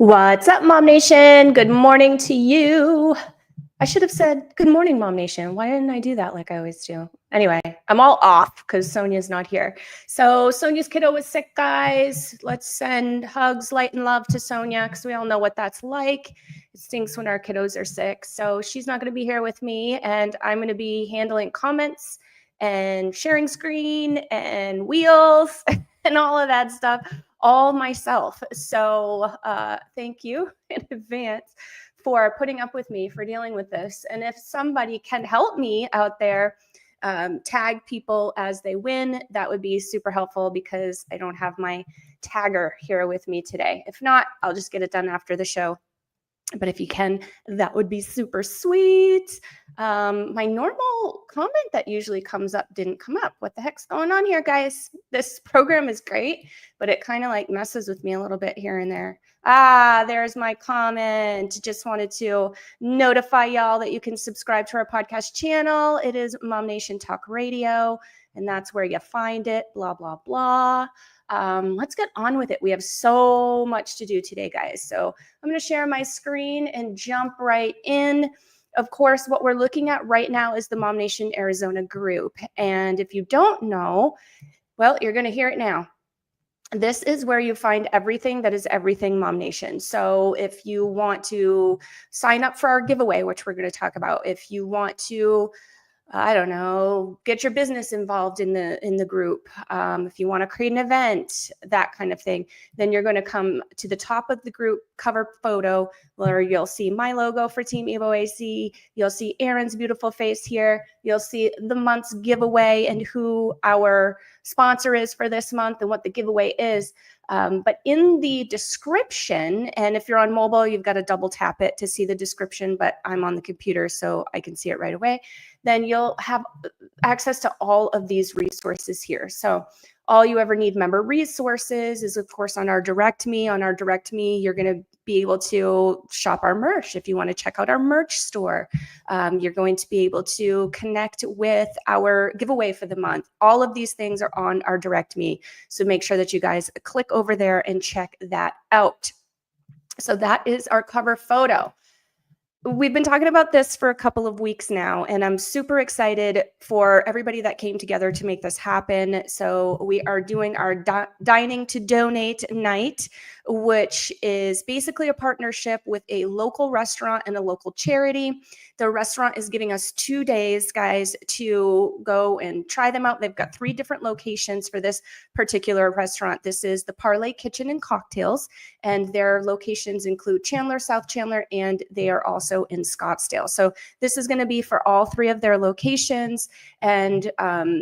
What's up, Mom Nation? Good morning to you. I should have said good morning, Mom Nation. Why didn't I do that like I always do? Anyway, I'm all off because Sonia's not here. So Sonia's kiddo was sick, guys. Let's send hugs, light, and love to Sonia because we all know what that's like. It stinks when our kiddos are sick. So she's not going to be here with me, and I'm going to be handling comments and sharing screen and wheels and all of that stuff all myself. So thank you in advance for putting up with me, for dealing with this. And if somebody can help me out there, tag people as they win, that would be super helpful because I don't have my tagger here with me today. If not, I'll just get it done after the show. But if you can, that would be super sweet. My normal comment that usually comes up didn't come up. What the heck's going on here, guys? This program is great, but it kind of like messes with me a little bit here and there. There's my comment. Just wanted to notify y'all that you can subscribe to our podcast channel. It is Mom Nation Talk Radio, and that's where you find it, blah, blah, blah. Let's get on with it. We have so much to do today, guys. So I'm going to share my screen and jump right in. Of course, what we're looking at right now is the Mom Nation Arizona group. And if you don't know, well, you're going to hear it now. This is where you find everything that is everything Mom Nation. So if you want to sign up for our giveaway, which we're going to talk about, if you want to I don't know, get your business involved in the group. If you want to create an event, that kind of thing, then you're going to come to the top of the group cover photo where you'll see my logo for Team Evo AC. You'll see Aaron's beautiful face here. You'll see the month's giveaway and who our sponsor is for this month and what the giveaway is. But in the description, and if you're on mobile, you've got to double tap it to see the description, but I'm on the computer, so I can see it right away. Then you'll have access to all of these resources here. So all you ever need member resources is, of course, on our Direct Me. On our Direct Me, you're going to be able to shop our merch. If you want to check out our merch store, you're going to be able to connect with our giveaway for the month. All of these things are on our Direct Me. So make sure that you guys click over there and check that out. So that is our cover photo. We've been talking about this for a couple of weeks now, and I'm super excited for everybody that came together to make this happen. So we are doing our Dining to Donate night, which is basically a partnership with a local restaurant and a local charity. The restaurant is giving us 2 days, guys, to go and try them out. They've got 3 different locations for this particular restaurant. This is the Parlay Kitchen and Cocktails, and their locations include Chandler, South Chandler, and they are also in Scottsdale. So this is going to be for all 3 of their locations. And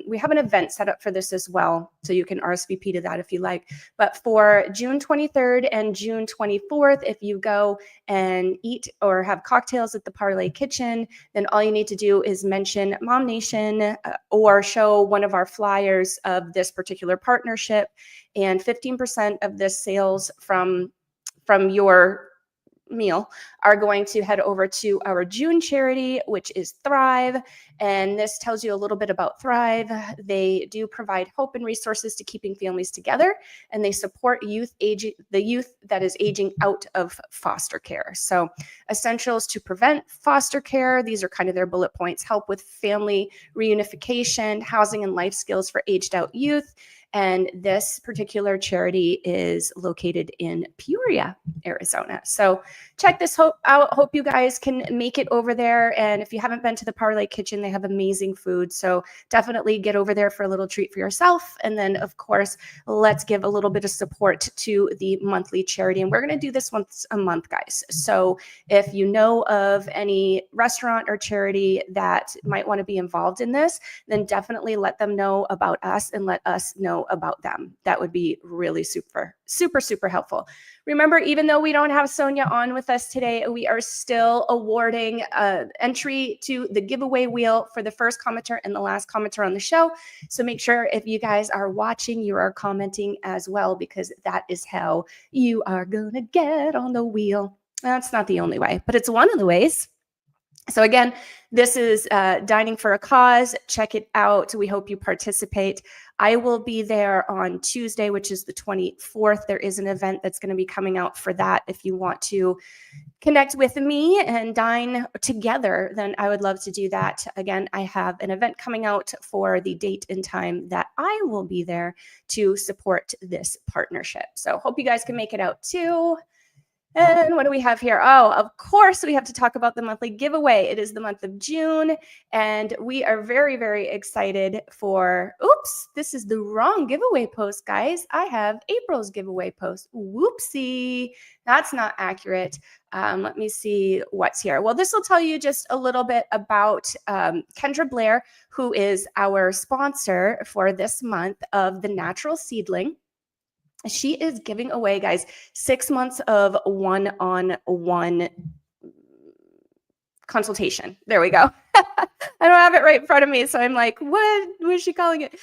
we have an event set up for this as well. So you can RSVP to that if you like. But for June 23rd and June 24th, if you go and eat or have cocktails at the Parlay Kitchen, then all you need to do is mention Mom Nation or show one of our flyers of this particular partnership. And 15% of the sales from your meal are going to head over to our June charity, which is Thrive. And this tells you a little bit about Thrive. They do provide hope and resources to keeping families together, and they support the youth that is aging out of foster care. So essentials to prevent foster care. These are kind of their bullet points: help with family reunification, housing and life skills for aged out youth. And this particular charity is located in Peoria, Arizona. So check this out. Hope you guys can make it over there. And if you haven't been to the Parlay Kitchen, they have amazing food. So definitely get over there for a little treat for yourself. And then, of course, let's give a little bit of support to the monthly charity. And we're going to do this once a month, guys. So if you know of any restaurant or charity that might want to be involved in this, then definitely let them know about us and let us know about them. That would be really super helpful. Remember, even though we don't have Sonia on with us today, we are still awarding entry to the giveaway wheel for the first commenter and the last commenter on the show. So make sure if you guys are watching, you are commenting as well, because that is how you are going to get on the wheel. That's not the only way, but it's one of the ways. So again, this is Dining for a Cause. Check it out. We hope you participate. I will be there on Tuesday, which is the 24th. There is an event that's going to be coming out for that. If you want to connect with me and dine together, then I would love to do that. Again, I have an event coming out for the date and time that I will be there to support this partnership. So hope you guys can make it out too. And what do we have here? Oh, of course, we have to talk about the monthly giveaway. It is the month of June, and we are very, very excited for, oops, this is the wrong giveaway post, guys. I have April's giveaway post. Whoopsie, that's not accurate. Let me see what's here. Well, this will tell you just a little bit about Kendra Blair, who is our sponsor for this month of the Natural Seedling. She is giving away, guys, 6 months of one-on-one consultation. There we go. I don't have it right in front of me, so I'm like, what is she calling it?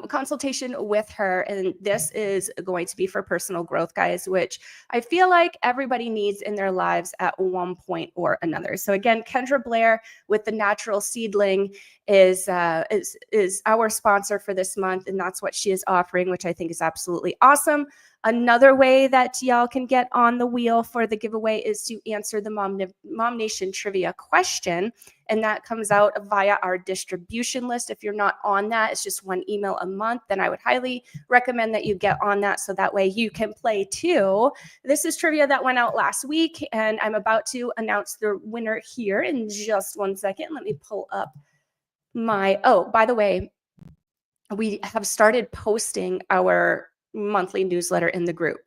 Consultation with her, and this is going to be for personal growth, guys, which I feel like everybody needs in their lives at one point or another. So again, Kendra Blair with the Natural Seedling is our sponsor for this month, and that's what she is offering, which I think is absolutely awesome. Another way that y'all can get on the wheel for the giveaway is to answer the MomNation trivia question, and that comes out via our distribution list. If you're not on that, it's just 1 email a month, then I would highly recommend that you get on that so that way you can play too. This is trivia that went out last week, and I'm about to announce the winner here in just 1 second. Let me pull up my, oh, by the way, we have started posting our monthly newsletter in the group.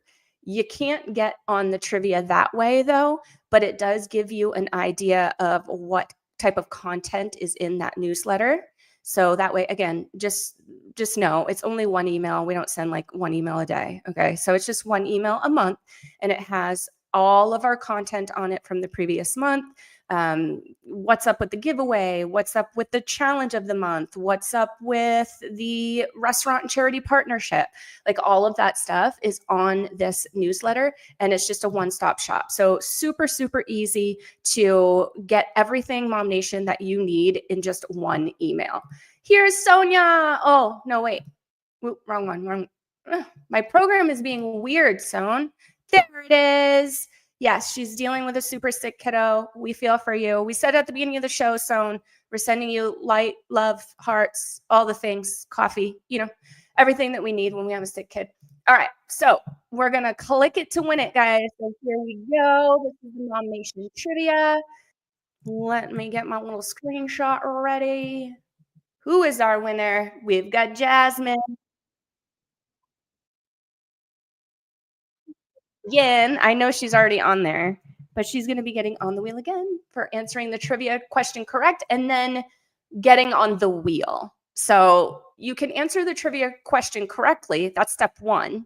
You can't get on the trivia that way though, but it does give you an idea of what type of content is in that newsletter. So that way, again, just know it's only 1 email. We don't send like 1 email a day. Okay. So it's just 1 email a month, and it has all of our content on it from the previous month. What's up with the giveaway, what's up with the challenge of the month, what's up with the restaurant and charity partnership, like all of that stuff is on this newsletter, and it's just a one-stop shop. So super, super easy to get everything MomNation that you need in just 1 email. Here's Sonia. Oh, no, wait. Wrong one. My program is being weird, Son. There it is. Yes, she's dealing with a super sick kiddo. We feel for you. We said at the beginning of the show, Son, we're sending you light, love, hearts, all the things, coffee, everything that we need when we have a sick kid. All right, so we're going to click it to win it, guys. So here we go. This is the MomNation trivia. Let me get my little screenshot ready. Who is our winner? We've got Jasmine. Again, I know she's already on there, but she's going to be getting on the wheel again for answering the trivia question correct and then getting on the wheel. So you can answer the trivia question correctly. That's step 1.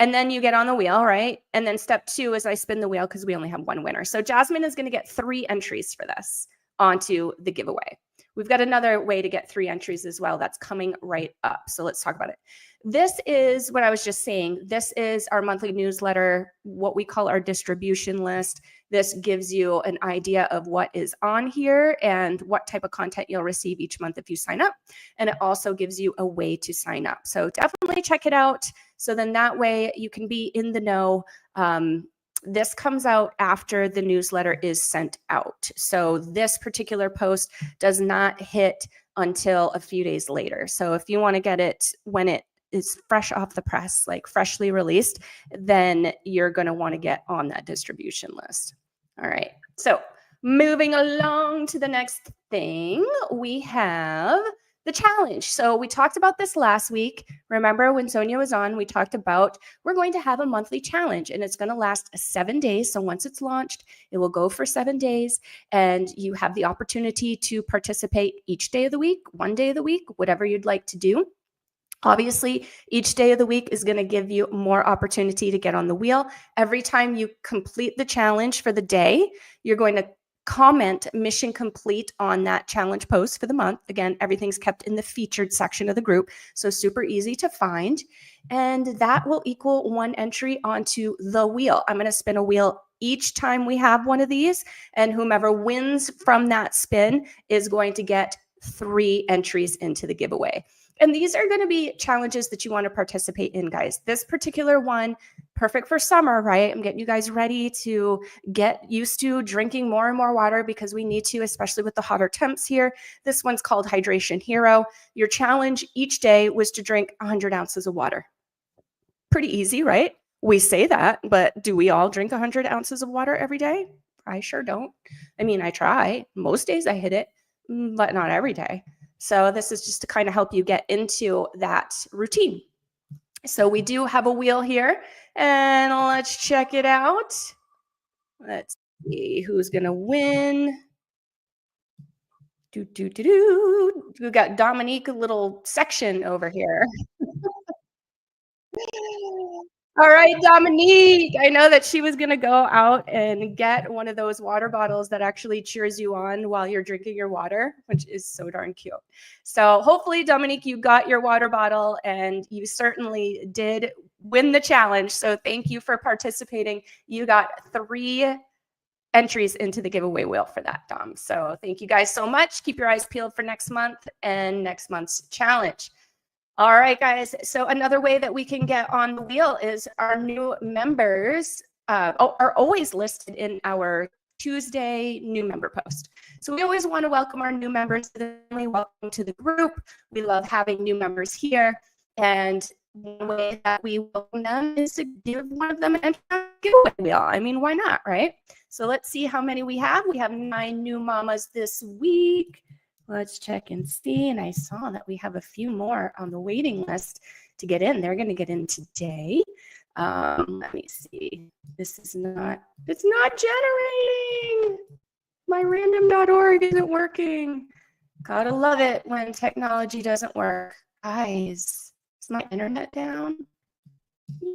And then you get on the wheel, right? And then step 2 is I spin the wheel because we only have 1 winner. So Jasmine is going to get 3 entries for this onto the giveaway. We've got another way to get 3 entries as well. That's coming right up. So let's talk about it. This is what I was just saying. This is our monthly newsletter, what we call our distribution list. This gives you an idea of what is on here and what type of content you'll receive each month if you sign up. And it also gives you a way to sign up. So definitely check it out. So then that way you can be in the know. This comes out after the newsletter is sent out. So this particular post does not hit until a few days later. So if you want to get it when it is fresh off the press, like freshly released, then you're going to want to get on that distribution list. All right. So moving along to the next thing, we have the challenge. So we talked about this last week. Remember when Sonia was on, we talked about we're going to have a monthly challenge, and it's going to last 7 days. So once it's launched, it will go for 7 days, and you have the opportunity to participate each day of the week, 1 day of the week, whatever you'd like to do. Obviously, each day of the week is going to give you more opportunity to get on the wheel. Every time you complete the challenge for the day, you're going to comment mission complete on that challenge post for the month. Again, everything's kept in the featured section of the group, so super easy to find. And that will equal 1 entry onto the wheel. I'm going to spin a wheel each time we have one of these, and whomever wins from that spin is going to get 3 entries into the giveaway. And these are going to be challenges that you want to participate in, guys. This particular one, perfect for summer, right? I'm getting you guys ready to get used to drinking more and more water because we need to, especially with the hotter temps here. This one's called Hydration Hero. Your challenge each day was to drink 100 ounces of water. Pretty easy, right? We say that, but do we all drink 100 ounces of water every day? I sure don't. I mean, I try. Most days I hit it, but not every day. So this is just to kind of help you get into that routine. So we do have a wheel here, and let's check it out. Let's see who's going to win. We got Dominique, a little section over here. All right, Dominique. I know that she was going to go out and get one of those water bottles that actually cheers you on while you're drinking your water, which is so darn cute. So hopefully, Dominique, you got your water bottle and you certainly did win the challenge. So thank you for participating. You got 3 entries into the giveaway wheel for that, Dom. So thank you guys so much. Keep your eyes peeled for next month and next month's challenge. All right, guys. So another way that we can get on the wheel is our new members are always listed in our Tuesday new member post. So we always want to welcome our new members to the family. Welcome to the group. We love having new members here. And one way that we welcome them is to give one of them an giveaway wheel. I mean, why not, right? So let's see how many we have. We have 9 new mamas this week. Let's check and see. And I saw that we have a few more on the waiting list to get in. They're going to get in today. Let me see. It's not generating. My random.org isn't working. Gotta love it when technology doesn't work. Guys, is my internet down?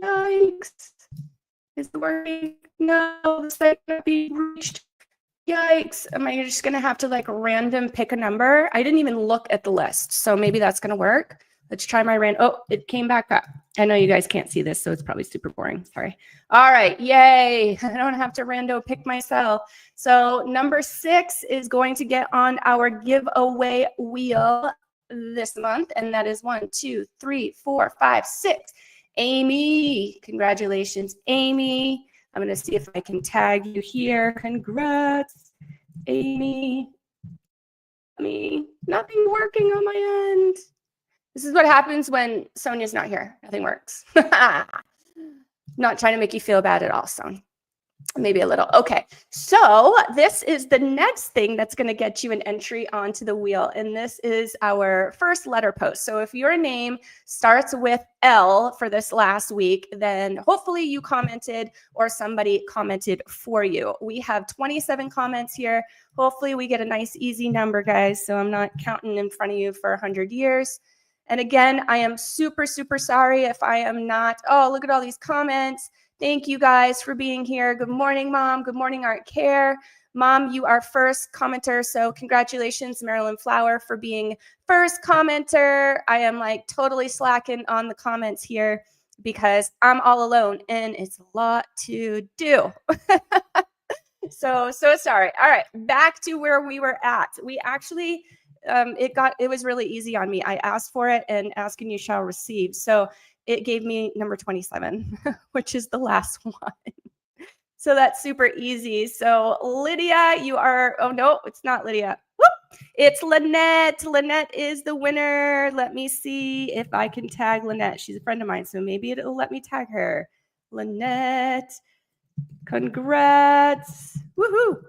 Yikes. Is it working? No, the site cannot be reached. Yikes. Am I just going to have to like random pick a number? I didn't even look at the list. So maybe that's going to work. Let's try my Oh, it came back up. I know you guys can't see this, so it's probably super boring. Sorry. All right. Yay. I don't have to rando pick myself. So number 6 is going to get on our giveaway wheel this month. And that is 1, 2, 3, 4, 5, 6. Amy. Congratulations, Amy. I'm going to see if I can tag you here. Congrats, Amy. Nothing working on my end. This is what happens when Sonia's not here. Nothing works. Not trying to make you feel bad at all, Son. Maybe a little. Okay, so this is the next thing that's going to get you an entry onto the wheel, and this is our first letter post. So if your name starts with L for this last week, then hopefully you commented or somebody commented for you. We have 27 comments here. Hopefully we get a nice easy number, guys, so I'm not counting in front of you for 100 years. And again, I am super, super sorry if I am not. Oh, look at all these comments. Thank you guys for being here. Good morning, Mom. Good morning, Art Care. Mom, you are first commenter. So congratulations, Marilyn Flower, for being first commenter. I am like totally slacking on the comments here because I'm all alone and it's a lot to do. So sorry. All right, back to where we were at. We actually, it was really easy on me. I asked for it and asking you shall receive. So it gave me number 27, which is the last one. So that's super easy. So Lydia, you are, oh no, it's not Lydia. Whoop, it's Lynette. Lynette is the winner. Let me see if I can tag Lynette. She's a friend of mine, so maybe it'll let me tag her. Lynette, congrats. Woohoo.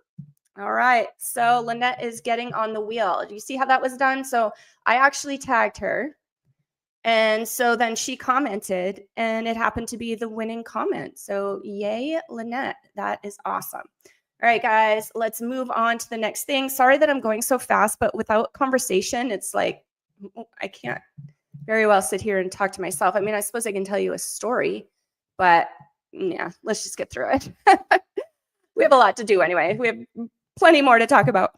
All right, so Lynette is getting on the wheel. Do you see how that was done? So I actually tagged her. And so then she commented, and it happened to be the winning comment. So yay, Lynette. That is awesome. All right, guys, let's move on to the next thing. Sorry that I'm going so fast, but without conversation, it's like I can't very well sit here and talk to myself. I mean, I suppose I can tell you a story, but yeah, let's just get through it. We have a lot to do anyway. We have plenty more to talk about.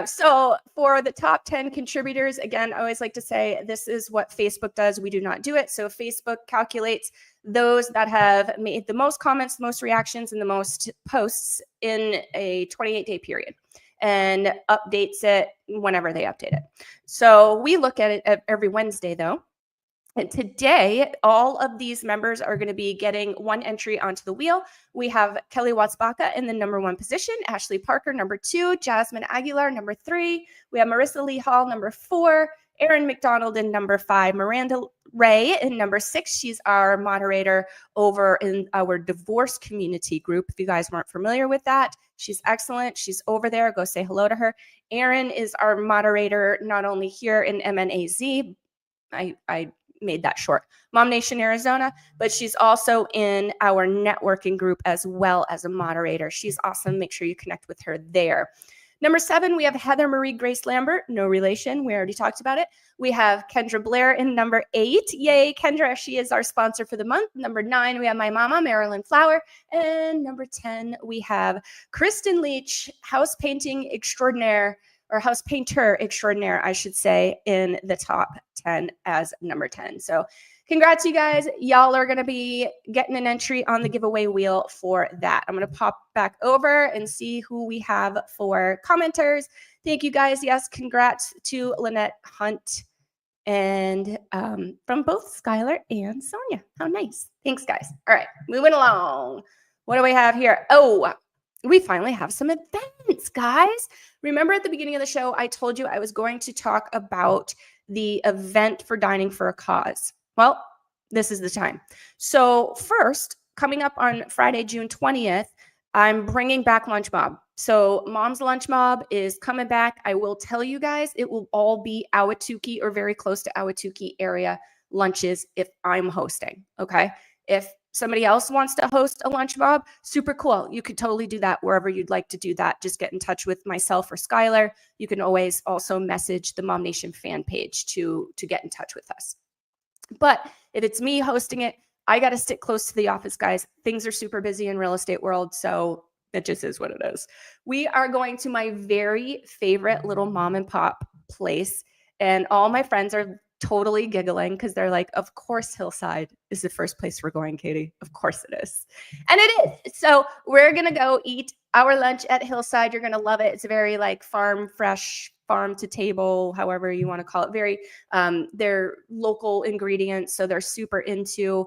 So for the top 10 contributors, again, I always like to say this is what Facebook does. We do not do it. So Facebook calculates those that have made the most comments, the most reactions, and the most posts in a 28-day period and updates it whenever they update it. So we look at it every Wednesday, though. And today, all of these members are going to be getting one entry onto the wheel. We have Kelly Watts-Baca in the number 1 position, Ashley Parker, number 2, Jasmine Aguilar, number 3. We have Marissa Lee Hall, number 4, Erin McDonald in number 5, Miranda Ray in number 6. She's our moderator over in our divorce community group. If you guys weren't familiar with that, she's excellent. She's over there. Go say hello to her. Erin is our moderator, not only here in MNAZ. I made that short, MOMnation Arizona, but she's also in our networking group as well as a moderator. She's awesome. Make sure you connect with her there. Number 7, we have Heather Marie Grace Lambert, no relation. We already talked about it. We have Kendra Blair in number 8. Yay, Kendra. She is our sponsor for the month. Number 9, we have my mama, Marilyn Flower. And number 10, we have Kristen Leach, house painting extraordinaire, or house painter extraordinaire, I should say, in the top 10 as number 10. So congrats, you guys. Y'all are going to be getting an entry on the giveaway wheel for that. I'm going to pop back over and see who we have for commenters. Thank you, guys. Yes, congrats to Lynette Hunt and from both Skylar and Sonia. How nice. Thanks, guys. All right, moving along. What do we have here? Oh, we finally have some events, guys. Remember at the beginning of the show, I told you I was going to talk about the event for Dining for a Cause. Well, this is the time. So first, coming up on Friday, June 20th, I'm bringing back Lunch Mob. So Mom's Lunch Mob is coming back. I will tell you guys, it will all be Ahwatukee or very close to Ahwatukee area lunches if I'm hosting, okay? If somebody else wants to host a lunch mob, super cool. You could totally do that wherever you'd like to do that. Just get in touch with myself or Skylar. You can always also message the MOMnation fan page to get in touch with us. But if it's me hosting it, I got to stick close to the office, guys. Things are super busy in real estate world, so it just is what it is. We are going to my very favorite little mom and pop place, and all my friends are totally giggling because they're like, of course Hillside is the first place we're going, Katie. Of course it is. And it is. So we're going to go eat our lunch at Hillside. You're going to love it. It's very like farm fresh, farm to table, however you want to call it. Very, they're local ingredients. So they're super into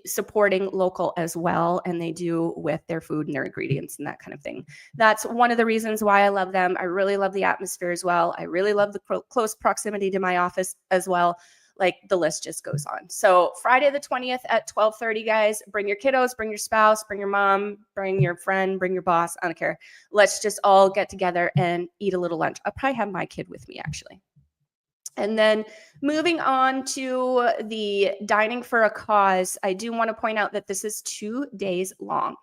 supporting local as well, and they do with their food and their ingredients and that kind of thing. That's one of the reasons why I love them. I really love the atmosphere as well. I really love the close proximity to my office as well. Like the list just goes on. So Friday the 20th at 12:30, guys, bring your kiddos, bring your spouse, bring your mom, bring your friend, bring your boss. I don't care. Let's just all get together and eat a little lunch. I'll probably have my kid with me, actually. And then moving on to the Dining for a Cause, I do want to point out that this is 2 days long.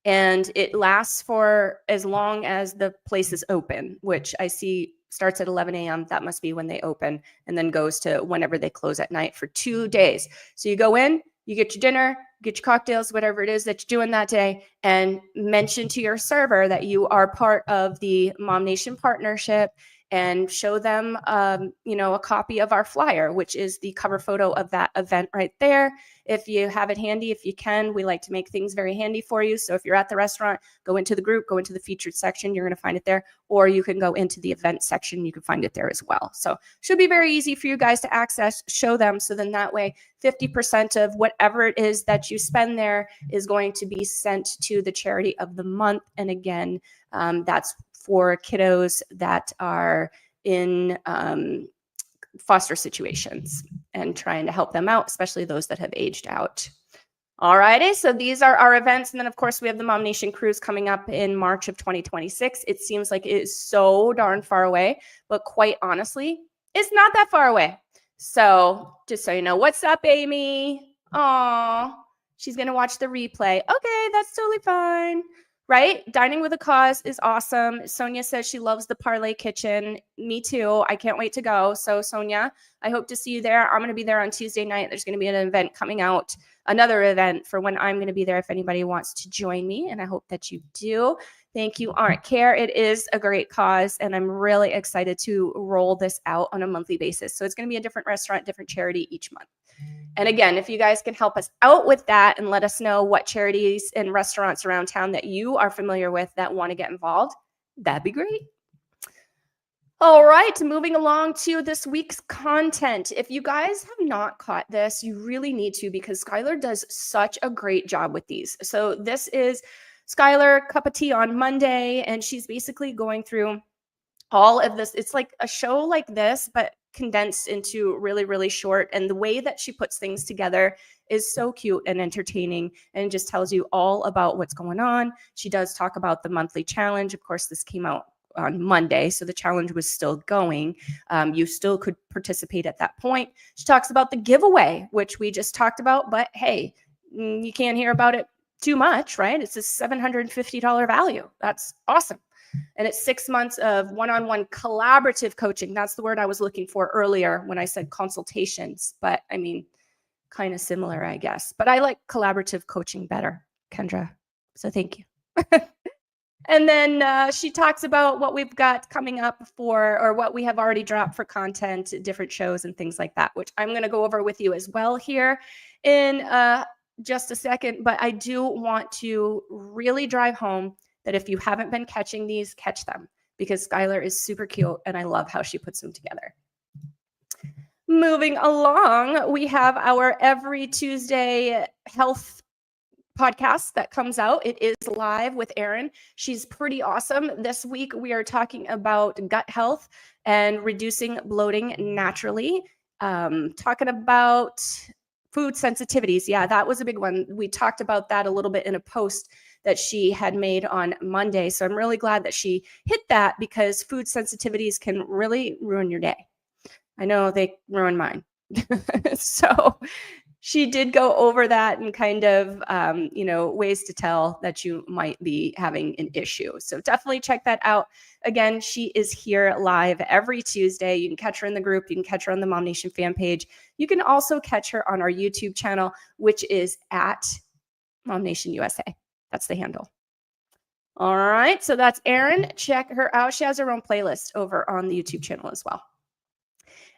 And it lasts for as long as the place is open, which I see starts at 11 a.m. That must be when they open, and then goes to whenever they close at night for 2 days. So you go in, you get your dinner, get your cocktails, whatever it is that you're doing that day, and mention to your server that you are part of the MOMnation partnership, and show them, a copy of our flyer, which is the cover photo of that event right there. If you have it handy, if you can, we like to make things very handy for you. So if you're at the restaurant, go into the group, go into the featured section, you're going to find it there, or you can go into the event section, you can find it there as well. So should be very easy for you guys to access, show them. So then that way, 50% of whatever it is that you spend there is going to be sent to the charity of the month. And again, that's for kiddos that are in foster situations and trying to help them out, especially those that have aged out. All righty, so these are our events. And then, of course, we have the MOMnation Cruise coming up in March of 2026. It seems like it is so darn far away, but quite honestly, it's not that far away. So just so you know, what's up, Amy? Aw, she's going to watch the replay. Okay, that's totally fine. Right? Dining with a Cause is awesome. Sonia says she loves the Parlay Kitchen. Me too. I can't wait to go. So Sonia, I hope to see you there. I'm going to be there on Tuesday night. There's going to be an event coming out, another event for when I'm going to be there if anybody wants to join me. And I hope that you do. Thank you, Aunt Care. It is a great cause, and I'm really excited to roll this out on a monthly basis. So it's going to be a different restaurant, different charity each month. And again, if you guys can help us out with that and let us know what charities and restaurants around town that you are familiar with that want to get involved, that'd be great. All right, moving along to this week's content. If you guys have not caught this, you really need to, because Skylar does such a great job with these. So this is Skylar Cup of Tea on Monday, and she's basically going through all of this. It's like a show like this, but condensed into really, really short. And the way that she puts things together is so cute and entertaining, and just tells you all about what's going on. She does talk about the monthly challenge. Of course, this came out on Monday, so the challenge was still going. You still could participate at that point. She talks about the giveaway, which we just talked about, but hey, you can't hear about it too much, right? It's a $750 value. That's awesome. And it's 6 months of one-on-one collaborative coaching. That's the word I was looking for earlier when I said consultations, but I mean, kind of similar, I guess. But I like collaborative coaching better, Kendra. So thank you. And then she talks about what we've got coming up for, or what we have already dropped for content, different shows and things like that, which I'm going to go over with you as well here in just a second. But I do want to really drive home that if you haven't been catching these, catch them, because Skylar is super cute and I love how she puts them together. Moving along, we have our every Tuesday health podcast that comes out. It is live with Erin. She's pretty awesome. This week we are talking about gut health and reducing bloating naturally. Talking about food sensitivities. Yeah, that was a big one. We talked about that a little bit in a post that she had made on Monday. So I'm really glad that she hit that, because food sensitivities can really ruin your day. I know they ruin mine. So she did go over that and kind of, ways to tell that you might be having an issue. So definitely check that out. Again, she is here live every Tuesday. You can catch her in the group. You can catch her on the MomNation fan page. You can also catch her on our YouTube channel, which is at MomNation USA. That's the handle. All right. So that's Erin. Check her out. She has her own playlist over on the YouTube channel as well.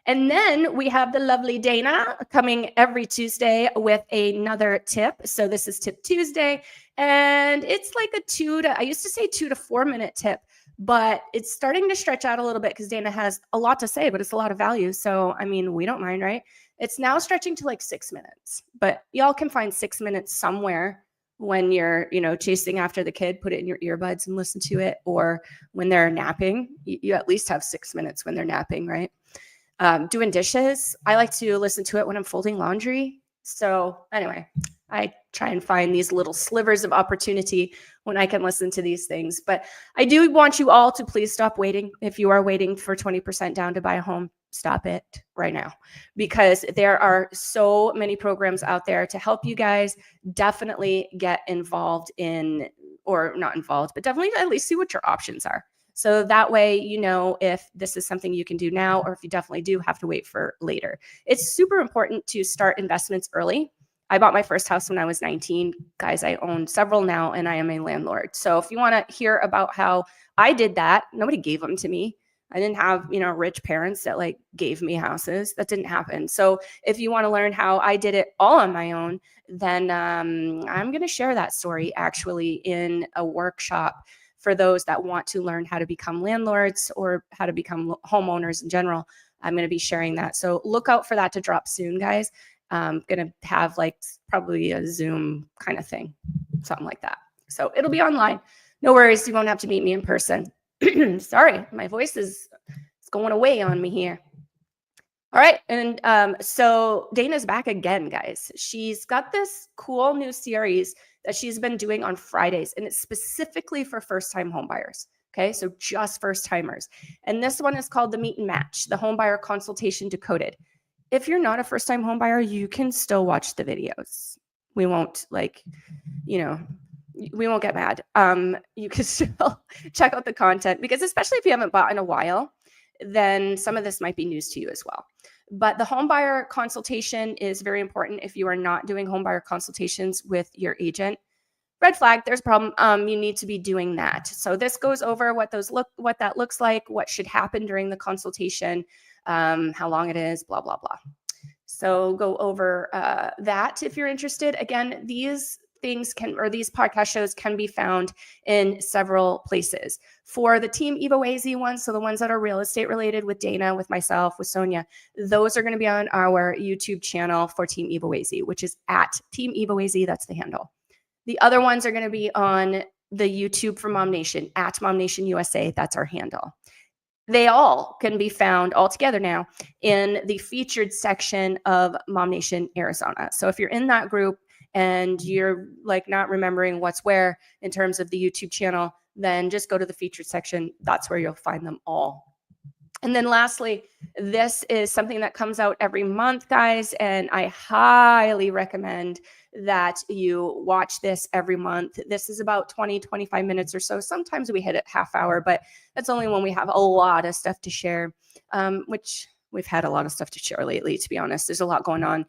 And then we have the lovely Dana coming every Tuesday with another tip. So this is Tip Tuesday, and it's like I used to say 2 to 4 minute tip, but it's starting to stretch out a little bit because Dana has a lot to say, but it's a lot of value. So, I mean, we don't mind, right? It's now stretching to like 6 minutes, but y'all can find 6 minutes somewhere when you're, chasing after the kid. Put it in your earbuds and listen to it. Or when they're napping, you at least have 6 minutes when they're napping, right? Doing dishes, I like to listen to it when I'm folding laundry. So anyway, I try and find these little slivers of opportunity when I can listen to these things. But I do want you all to please stop waiting. If you are waiting for 20% down to buy a home, stop it right now, because there are so many programs out there to help you guys. Definitely get involved in, or not involved, but definitely at least see what your options are. So that way, if this is something you can do now, or if you definitely do have to wait for later. It's super important to start investments early. I bought my first house when I was 19. Guys, I own several now, and I am a landlord. So if you want to hear about how I did that, nobody gave them to me. I didn't have, rich parents that gave me houses. That didn't happen. So if you want to learn how I did it all on my own, then I'm going to share that story actually in a workshop for those that want to learn how to become landlords or how to become homeowners in general. I'm going to be sharing that. So look out for that to drop soon, guys. I'm going to have probably a Zoom kind of thing, something like that. So it'll be online. No worries. You won't have to meet me in person. Sorry, my voice is going away on me here. All right. And so Dana's back again, guys. She's got this cool new series that she's been doing on Fridays, and it's specifically for first-time homebuyers. Okay, so just first-timers. And this one is called the Meet and Match, the Homebuyer Consultation Decoded. If you're not a first-time homebuyer, you can still watch the videos. We won't we won't get mad. You can still check out the content, because especially if you haven't bought in a while, then some of this might be news to you as well. But the homebuyer consultation is very important if you are not doing homebuyer consultations with your agent. red flag, there's a problem. You need to be doing that. So this goes over what that looks like, what should happen during the consultation, how long it is, blah, blah, blah. So go over that if you're interested. Again, these these podcast shows can be found in several places. For the Team Evoazy ones, so the ones that are real estate related with Dana, with myself, with Sonia, those are going to be on our YouTube channel for Team Evoazy, which is at Team Evoazy. That's the handle. The other ones are going to be on the YouTube for MomNation, at MomNation USA. That's our handle. They all can be found all together now in the featured section of MomNation Arizona. So if you're in that group and you're like not remembering what's where in terms of the YouTube channel, then just go to the featured section. That's where you'll find them all. And then lastly, this is something that comes out every month, guys, and I highly recommend that you watch this every month. This is about 20, 25 minutes or so. Sometimes we hit it half hour, but that's only when we have a lot of stuff to share, which we've had a lot of stuff to share lately, to be honest. There's a lot going on.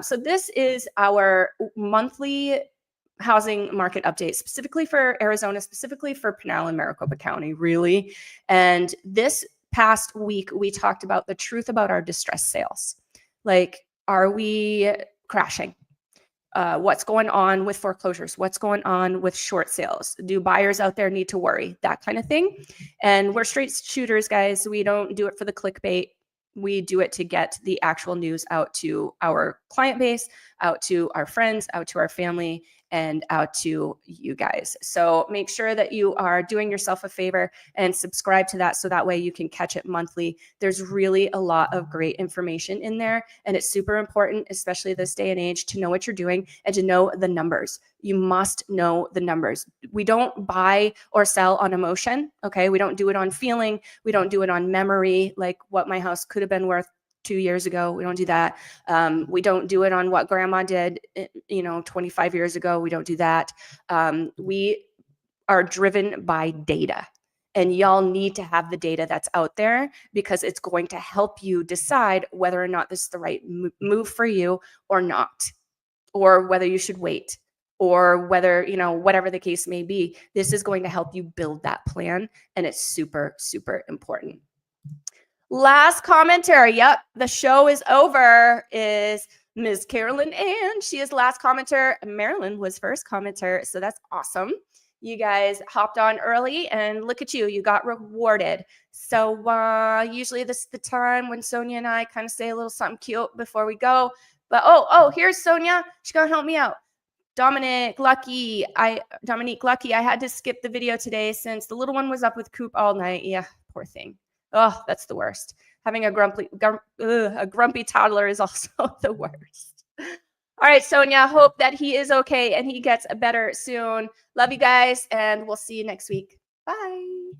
So this is our monthly housing market update, specifically for Arizona, specifically for Pinal and Maricopa County, really. And this past week, we talked about the truth about our distressed sales. Like, are we crashing? What's going on with foreclosures? What's going on with short sales? Do buyers out there need to worry? That kind of thing. And we're straight shooters, guys. We don't do it for the clickbait. We do it to get the actual news out to our client base, out to our friends, out to our family, and out to you guys. So make sure that you are doing yourself a favor and subscribe to that so that way you can catch it monthly. There's really a lot of great information in there, and it's super important, especially this day and age, to know what you're doing and to know the numbers. You must know the numbers. We don't buy or sell on emotion, okay? We don't do it on feeling. We don't do it on memory, like what my house could have been worth 2 years ago. We don't do that. We don't do it on what grandma did, 25 years ago. We don't do that. We are driven by data, and y'all need to have the data that's out there because it's going to help you decide whether or not this is the right move for you or not, or whether you should wait, or whether, whatever the case may be. This is going to help you build that plan, and it's super, super important. Last commenter. Yep, the show is over. Is Ms. Carolyn Ann. She is last commenter. Marilyn was first commenter, so that's awesome. You guys hopped on early, and look at you. You got rewarded. So usually this is the time when Sonia and I kind of say a little something cute before we go. But oh, here's Sonia. She's gonna help me out. Dominique Lucky. I had to skip the video today since the little one was up with Coop all night. Yeah, poor thing. Oh, that's the worst. Having a grumpy toddler is also the worst. All right, Sonia, hope that he is okay and he gets better soon. Love you guys, and we'll see you next week. Bye.